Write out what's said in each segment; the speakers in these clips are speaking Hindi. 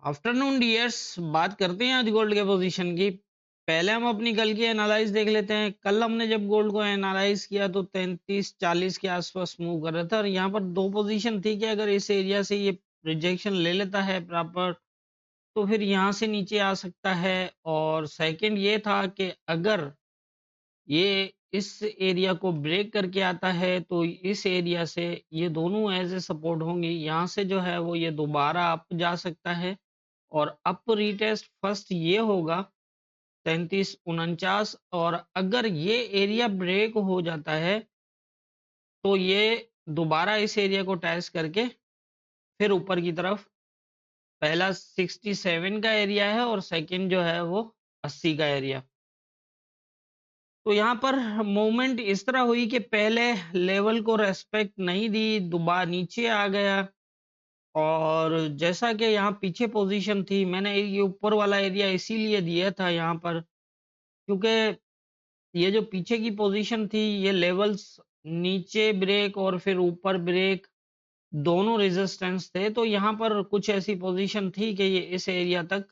आफ्टरनून डियर्स, बात करते हैं आज गोल्ड के पोजीशन की। पहले हम अपनी कल की एनालाइज देख लेते हैं। कल हमने जब गोल्ड को एनालाइज किया तो 33-40 के आसपास मूव कर रहा था और यहाँ पर दो पोजीशन थी कि अगर इस एरिया से ये रिजेक्शन ले लेता है प्रॉपर तो फिर यहाँ से नीचे आ सकता है। और सेकंड ये था कि अगर ये इस एरिया को ब्रेक करके आता है तो इस एरिया से ये दोनों एज ए सपोर्ट होंगी। यहाँ से जो है वो ये दोबारा अप जा सकता है और अप रीटेस्ट फर्स्ट ये होगा 33-49। और अगर ये एरिया ब्रेक हो जाता है तो ये दोबारा इस एरिया को टेस्ट करके फिर ऊपर की तरफ, पहला 67 का एरिया है और सेकंड जो है वो 80 का एरिया। तो यहाँ पर मूवमेंट इस तरह हुई कि पहले लेवल को रेस्पेक्ट नहीं दी, दोबारा नीचे आ गया। और जैसा कि यहाँ पीछे पोजीशन थी, मैंने ये ऊपर वाला एरिया इसीलिए दिया था यहाँ पर, क्योंकि ये जो पीछे की पोजीशन थी ये लेवल्स नीचे ब्रेक और फिर ऊपर ब्रेक दोनों रेजिस्टेंस थे। तो यहाँ पर कुछ ऐसी पोजीशन थी कि ये इस एरिया तक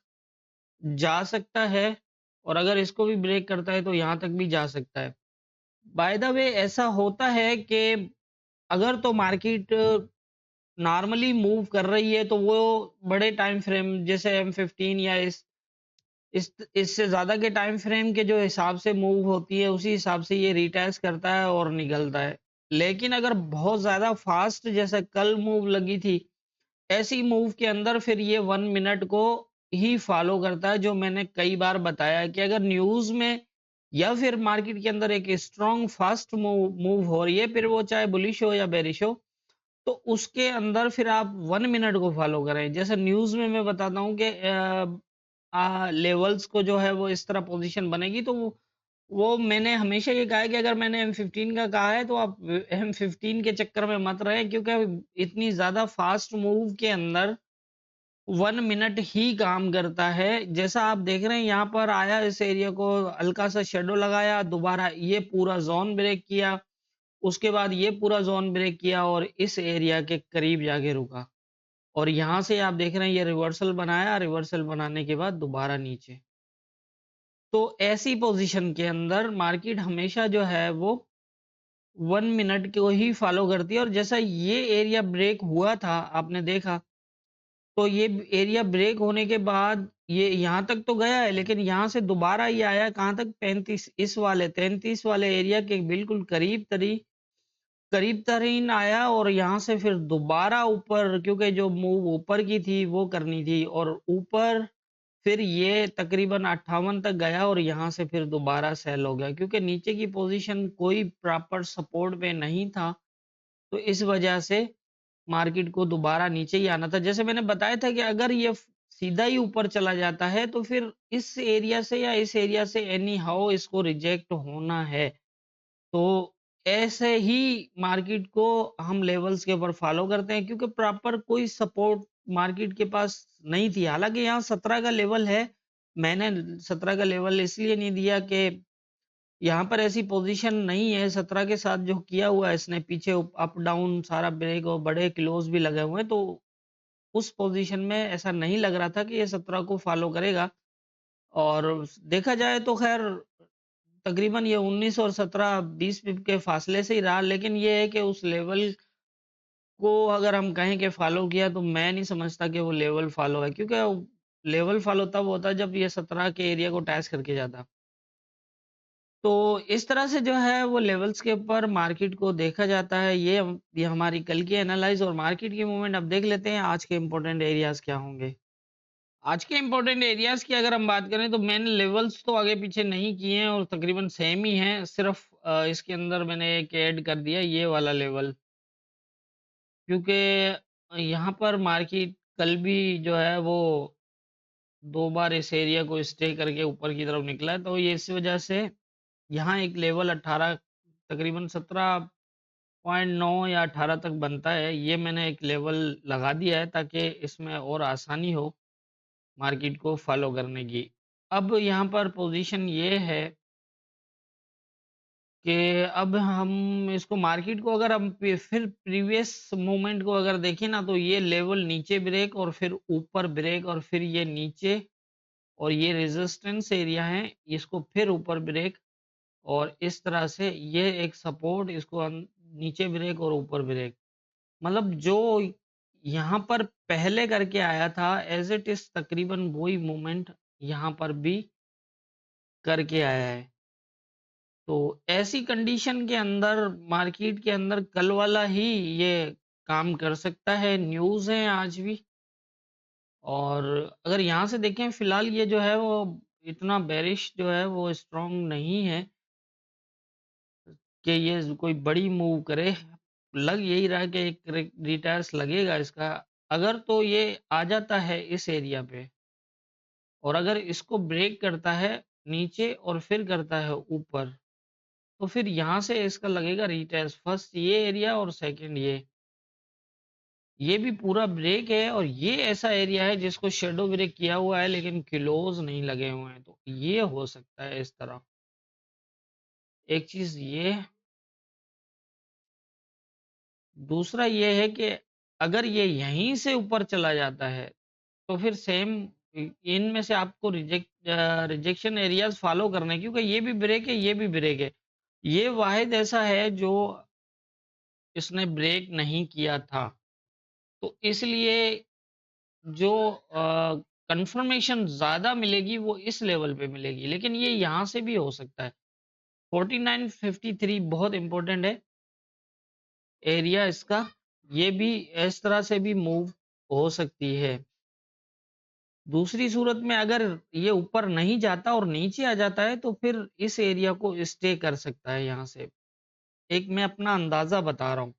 जा सकता है और अगर इसको भी ब्रेक करता है तो यहाँ तक भी जा सकता है। बाय द वे ऐसा होता है कि अगर तो मार्केट नॉर्मली मूव कर रही है तो वो बड़े टाइम फ्रेम जैसे M15 या इस इससे ज्यादा के टाइम फ्रेम के जो हिसाब से मूव होती है उसी हिसाब से ये रिटेस्ट करता है और निकलता है। लेकिन अगर बहुत ज्यादा फास्ट जैसे कल मूव लगी थी, ऐसी मूव के अंदर फिर ये 1 मिनट को ही फॉलो करता है। जो मैंने कई बार बताया कि अगर न्यूज में या फिर मार्केट के अंदर एक स्ट्रॉन्ग फास्ट मूव मूव हो रही है, फिर वो चाहे बुलिश हो या बेरिश हो, तो उसके अंदर फिर आप 1 मिनट को फॉलो करें। जैसे न्यूज में मैं बताता हूँ कि लेवल्स को जो है वो इस तरह पोजीशन बनेगी, तो वो मैंने हमेशा ये कहा है कि अगर मैंने M15 का कहा है तो आप M15 के चक्कर में मत रहे, क्योंकि इतनी ज्यादा फास्ट मूव के अंदर 1 मिनट ही काम करता है। जैसा आप देख रहे हैं यहाँ पर आया, इस एरिया को हल्का सा शेडो लगाया, दोबारा ये पूरा जोन ब्रेक किया, उसके बाद ये पूरा जोन ब्रेक किया और इस एरिया के करीब जाके रुका। और यहाँ से आप देख रहे हैं ये रिवर्सल बनाया, रिवर्सल बनाने के बाद दोबारा नीचे। तो ऐसी पोजीशन के अंदर मार्केट हमेशा जो है वो 1 मिनट को ही फॉलो करती है। और जैसा ये एरिया ब्रेक हुआ था आपने देखा, तो ये एरिया ब्रेक होने के बाद ये यहाँ तक तो गया है, लेकिन यहाँ से दोबारा ये आया कहाँ तक, 35 इस वाले 33 वाले एरिया के बिल्कुल करीब तरीन आया। और यहाँ से फिर दोबारा ऊपर, क्योंकि जो मूव ऊपर की थी वो करनी थी, और ऊपर फिर ये तकरीबन 58 तक गया और यहाँ से फिर दोबारा सेल हो गया, क्योंकि नीचे की पोजीशन कोई प्रॉपर सपोर्ट पे नहीं था। तो इस वजह से मार्केट को दोबारा नीचे ही आना था। जैसे मैंने बताया था कि अगर ये सीधा ही ऊपर चला जाता है तो फिर इस एरिया से या इस एरिया से एनी हाउ इसको रिजेक्ट होना है। तो ऐसे ही मार्केट को हम लेवल्स के ऊपर फॉलो करते हैं, क्योंकि प्रॉपर कोई सपोर्ट मार्केट के पास नहीं थी। हालांकि यहाँ 17 का लेवल है, मैंने 17 का लेवल इसलिए नहीं दिया कि यहाँ पर ऐसी पोजीशन नहीं है। 17 के साथ जो किया हुआ है इसने पीछे अप डाउन सारा ब्रेक और बड़े क्लोज भी लगे हुए हैं, तो उस पोजीशन में ऐसा नहीं लग रहा था कि ये 17 को फॉलो करेगा। और देखा जाए तो खैर तकरीबन ये 19 और 17 20 पिप के फासले से ही रहा, लेकिन ये है कि उस लेवल को अगर हम कहें कि फॉलो किया तो मैं नहीं समझता कि वो लेवल फॉलो है, क्योंकि लेवल फॉलो तब होता है जब ये 17 के एरिया को टच करके जाता। तो इस तरह से जो है वो लेवल्स के ऊपर मार्केट को देखा जाता है। ये हमारी कल की एनालाइज और मार्केट की मूवमेंट। अब देख लेते हैं आज के इंपॉर्टेंट एरियाज क्या होंगे। आज के इंपॉर्टेंट एरियाज की अगर हम बात करें तो मैंने लेवल्स तो आगे पीछे नहीं किए हैं और तकरीबन सेम ही हैं। सिर्फ इसके अंदर मैंने एक ऐड कर दिया, ये वाला लेवल, क्योंकि यहाँ पर मार्केट कल भी जो है वो 2 बार इस एरिया को स्टे करके ऊपर की तरफ निकला है। तो ये इस वजह से यहाँ एक लेवल 18 तकरीबन 17.9 या 18 तक बनता है, ये मैंने एक लेवल लगा दिया है ताकि इसमें और आसानी हो मार्केट को फॉलो करने की। अब यहाँ पर पोजीशन ये है कि अब हम इसको मार्केट को अगर हम फिर प्रीवियस मूवमेंट को अगर देखें ना, तो ये लेवल नीचे ब्रेक और फिर ऊपर ब्रेक और फिर ये नीचे, और ये रेजिस्टेंस एरिया है, इसको फिर ऊपर ब्रेक, और इस तरह से ये एक सपोर्ट, इसको नीचे ब्रेक और ऊपर ब्रेक। मतलब जो यहाँ पर पहले करके आया था एज इट इज तकरीबन वही मूवमेंट यहाँ पर भी करके आया है। तो ऐसी कंडीशन के अंदर मार्केट के अंदर कल वाला ही ये काम कर सकता है, न्यूज़ है आज भी। और अगर यहाँ से देखें फिलहाल ये जो है वो इतना बेरिश जो है वो स्ट्रांग नहीं है कि ये कोई बड़ी मूव करे। लग यही रहा है कि एक रिटायर्स लगेगा इसका, अगर तो ये आ जाता है इस एरिया पे, और अगर इसको ब्रेक करता है नीचे और फिर करता है ऊपर, तो फिर यहाँ से इसका लगेगा रिटेस्ट, फर्स्ट ये एरिया और सेकंड ये भी पूरा ब्रेक है, और ये ऐसा एरिया है जिसको शेडो ब्रेक किया हुआ है लेकिन क्लोज नहीं लगे हुए हैं, तो ये हो सकता है इस तरह। एक चीज ये, दूसरा ये है कि अगर ये यहीं से ऊपर चला जाता है तो फिर सेम इनमें से आपको रिजेक्शन एरियाज फॉलो करने हैं, क्योंकि ये भी ब्रेक है, ये भी ब्रेक है। ये वाहिद ऐसा है जो इसने ब्रेक नहीं किया था, तो इसलिए जो कंफर्मेशन ज्यादा मिलेगी वो इस लेवल पे मिलेगी, लेकिन ये यहाँ से भी हो सकता है। 4953 बहुत इंपॉर्टेंट है एरिया इसका, ये भी इस तरह से भी मूव हो सकती है। दूसरी सूरत में अगर ये ऊपर नहीं जाता और नीचे आ जाता है तो फिर इस एरिया को स्टे कर सकता है यहाँ से। एक मैं अपना अंदाजा बता रहा हूँ,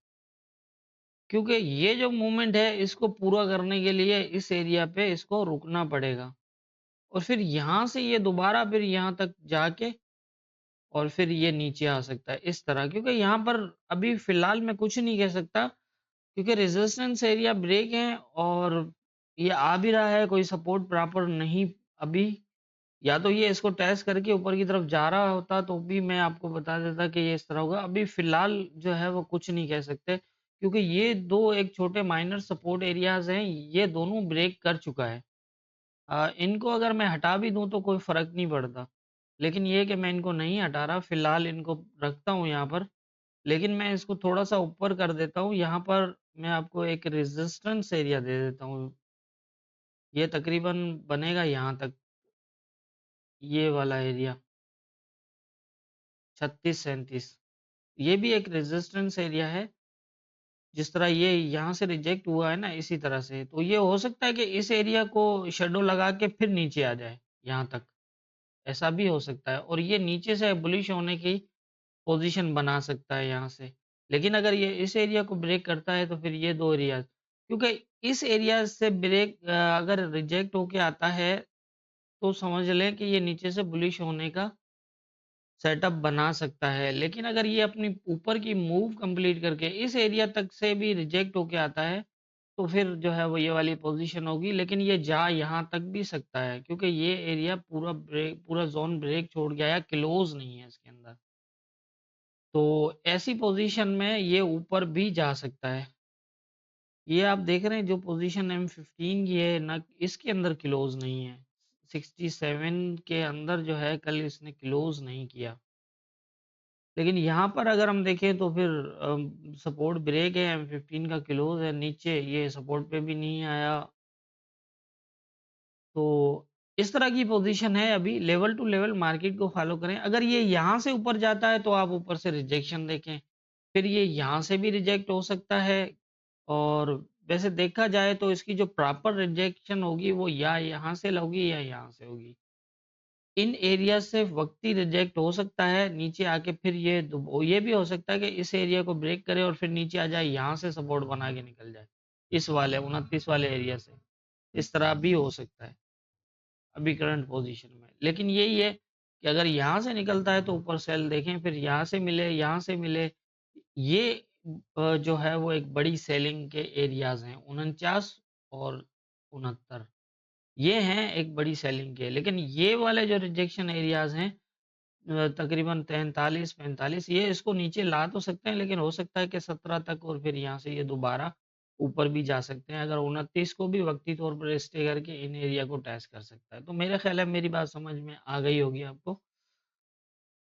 क्योंकि ये जो मूवमेंट है इसको पूरा करने के लिए इस एरिया पे इसको रुकना पड़ेगा, और फिर यहाँ से ये दोबारा फिर यहाँ तक जाके और फिर ये नीचे आ सकता है इस तरह, क्योंकि यहाँ पर अभी फिलहाल मैं कुछ नहीं कह सकता, क्योंकि रेजिस्टेंस एरिया ब्रेक है और ये आ भी रहा है, कोई सपोर्ट प्रॉपर नहीं अभी। या तो ये इसको टेस्ट करके ऊपर की तरफ जा रहा होता तो भी मैं आपको बता देता कि ये इस तरह होगा। अभी फिलहाल जो है वो कुछ नहीं कह सकते, क्योंकि ये दो एक छोटे माइनर सपोर्ट एरियाज हैं, ये दोनों ब्रेक कर चुका है। इनको अगर मैं हटा भी दूं तो कोई फर्क नहीं पड़ता, लेकिन ये कि मैं इनको नहीं हटा रहा, फिलहाल इनको रखता हूँ यहाँ पर। लेकिन मैं इसको थोड़ा सा ऊपर कर देता हूँ, यहाँ पर मैं आपको एक रेजिस्टेंस एरिया दे देता हूँ। ये तकरीबन बनेगा यहाँ तक, ये वाला एरिया 36-37, ये भी एक रेजिस्टेंस एरिया है। जिस तरह ये यहाँ से रिजेक्ट हुआ है ना, इसी तरह से तो ये हो सकता है कि इस एरिया को शेडो लगा के फिर नीचे आ जाए यहाँ तक, ऐसा भी हो सकता है, और ये नीचे से बुलिश होने की पोजीशन बना सकता है यहाँ से। लेकिन अगर ये इस एरिया को ब्रेक करता है तो फिर ये दो एरिया, क्योंकि इस एरिया से ब्रेक अगर रिजेक्ट होके आता है तो समझ लें कि ये नीचे से बुलिश होने का सेटअप बना सकता है। लेकिन अगर ये अपनी ऊपर की मूव कंप्लीट करके इस एरिया तक से भी रिजेक्ट होके आता है तो फिर जो है वो ये वाली पोजीशन होगी, लेकिन ये जा यहाँ तक भी सकता है, क्योंकि ये एरिया पूरा ब्रेक, पूरा जोन ब्रेक छोड़ गया है, क्लोज नहीं है इसके अंदर। तो ऐसी पोजीशन में ये ऊपर भी जा सकता है। ये आप देख रहे हैं जो पोजीशन M15 की है ना, इसके अंदर क्लोज नहीं है। 67 के अंदर जो है कल इसने क्लोज नहीं किया, लेकिन यहाँ पर अगर हम देखें तो फिर सपोर्ट ब्रेक है, M15 का क्लोज है नीचे, ये सपोर्ट पे भी नहीं आया। तो इस तरह की पोजीशन है, अभी लेवल टू लेवल मार्केट को फॉलो करें। अगर ये यहाँ से ऊपर जाता है तो आप ऊपर से रिजेक्शन देखें, फिर ये यहाँ से भी रिजेक्ट हो सकता है, और वैसे देखा जाए तो इसकी जो प्रॉपर रिजेक्शन होगी वो या यहाँ से होगी या यहाँ से होगी। इन एरिया से वक्ती रिजेक्ट हो सकता है, नीचे आके फिर ये भी हो सकता है कि इस एरिया को ब्रेक करे और फिर नीचे आ जाए, यहाँ से सपोर्ट बना के निकल जाए इस वाले 29 वाले एरिया से, इस तरह भी हो सकता है अभी करंट पोजीशन में। लेकिन यही है कि अगर यहाँ से निकलता है तो ऊपर सेल देखें, फिर यहाँ से मिले, यहाँ से मिले, ये जो है वो एक बड़ी सेलिंग के एरियाज हैं 49 और 69, ये हैं एक बड़ी सेलिंग के। लेकिन ये वाले जो रिजेक्शन एरियाज हैं तकरीबन 43-45 ये इसको नीचे ला तो सकते हैं, लेकिन हो सकता है कि 17 तक, और फिर यहाँ से ये दोबारा ऊपर भी जा सकते हैं। अगर 29 को भी वक्ती तौर पर स्टे करके इन एरिया को टेस्ट कर सकता है। तो मेरा ख्याल है मेरी बात समझ में आ गई होगी आपको,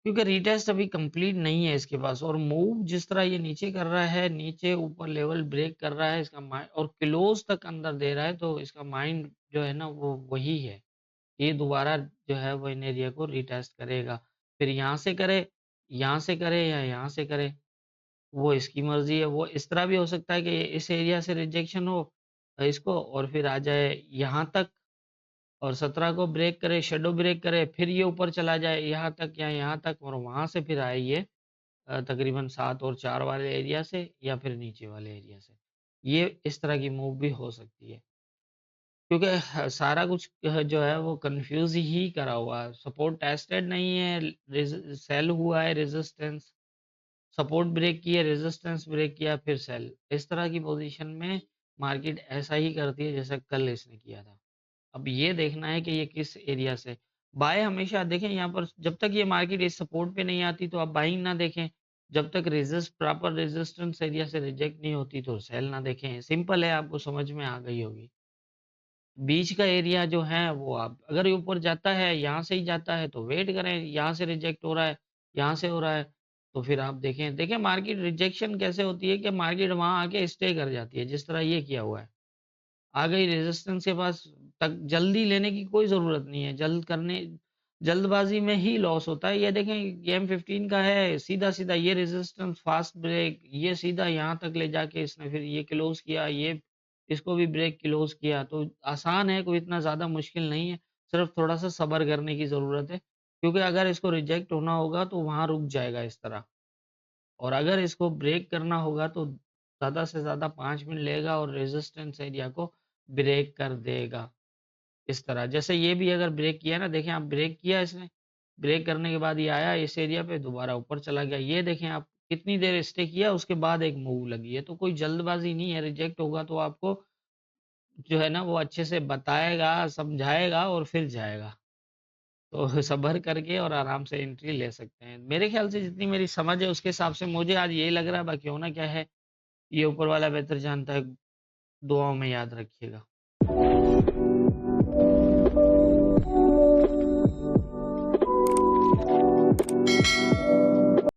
क्योंकि रीटेस्ट अभी कंप्लीट नहीं है इसके पास, और मूव जिस तरह ये नीचे कर रहा है, नीचे ऊपर लेवल ब्रेक कर रहा है इसका माइंड, और क्लोज तक अंदर दे रहा है, तो इसका माइंड जो है ना वो वही है, ये दोबारा जो है वो इन एरिया को रीटेस्ट करेगा। फिर यहाँ से करे, यहाँ से करे, या यहाँ से करे, वो इसकी मर्जी है। वो इस तरह भी हो सकता है कि इस एरिया से रिजेक्शन हो इसको, और फिर आ जाए यहाँ तक, और 17 को ब्रेक करे, शेडो ब्रेक करे, फिर ये ऊपर चला जाए यहाँ तक या यहाँ तक, और वहां से फिर आए ये तकरीबन 7 और 4 वाले एरिया से, या फिर नीचे वाले एरिया से। ये इस तरह की मूव भी हो सकती है, क्योंकि सारा कुछ जो है वो कंफ्यूज ही करा हुआ है। सपोर्ट टेस्टेड नहीं है, सेल हुआ है, रेजिस्टेंस, सपोर्ट ब्रेक किया, रेजिस्टेंस ब्रेक किया, फिर सेल। इस तरह की पोजीशन में मार्केट ऐसा ही करती है जैसा कल इसने किया था। अब ये देखना है कि ये किस एरिया से बाय। हमेशा देखें यहाँ पर, जब तक ये मार्केट इस सपोर्ट पे नहीं आती तो आप बाइंग ना देखें, जब तक प्रॉपर रेजिस्टेंस एरिया से रिजेक्ट नहीं होती तो सेल ना देखें। सिंपल है, आपको समझ में आ गई होगी। बीच का एरिया जो है वो, आप अगर ये ऊपर जाता है, यहाँ से ही जाता है तो वेट करें, यहाँ से रिजेक्ट हो रहा है, यहाँ से हो रहा है, तो फिर आप देखें। देखें मार्केट रिजेक्शन कैसे होती है कि मार्केट वहां आके स्टे कर जाती है, जिस तरह ये किया हुआ है। आ गई रेजिस्टेंस के पास तक, जल्दी लेने की कोई ज़रूरत नहीं है, जल्दबाजी में ही लॉस होता है। ये देखें गेम 15 का है, सीधा-सीधा ये रेजिस्टेंस, फास्ट ब्रेक, ये सीधा यहाँ तक ले जाके इसने फिर ये क्लोज़ किया, ये इसको भी ब्रेक क्लोज़ किया। तो आसान है, कोई इतना ज़्यादा मुश्किल नहीं है, सिर्फ़ थोड़ा-सा सब्र करने की ज़रूरत है, क्योंकि अगर इसको रिजेक्ट होना होगा तो वहाँ रुक जाएगा इस तरह। और अगर इसको ब्रेक करना होगा तो ज़्यादा से ज़्यादा 5 मिनट लेगा और रेजिस्टेंस एरिया को ब्रेक कर देगा। इस तरह जैसे ये भी अगर ब्रेक किया ना, देखें आप, ब्रेक किया इसने, ब्रेक करने के बाद ये आया इस एरिया पे, दोबारा ऊपर चला गया। ये देखें आप, कितनी देर स्टे किया, उसके बाद एक मूव लगी है। तो कोई जल्दबाजी नहीं है, रिजेक्ट होगा तो आपको जो है ना वो अच्छे से बताएगा, समझाएगा, और फिर जाएगा। तो सब्र करके और आराम से एंट्री ले सकते हैं। मेरे ख्याल से जितनी मेरी समझ है उसके हिसाब से मुझे आज यही लग रहा है, बाकी होना क्या है ये ऊपर वाला बेहतर जानता है। दुआओं में याद रखिएगा।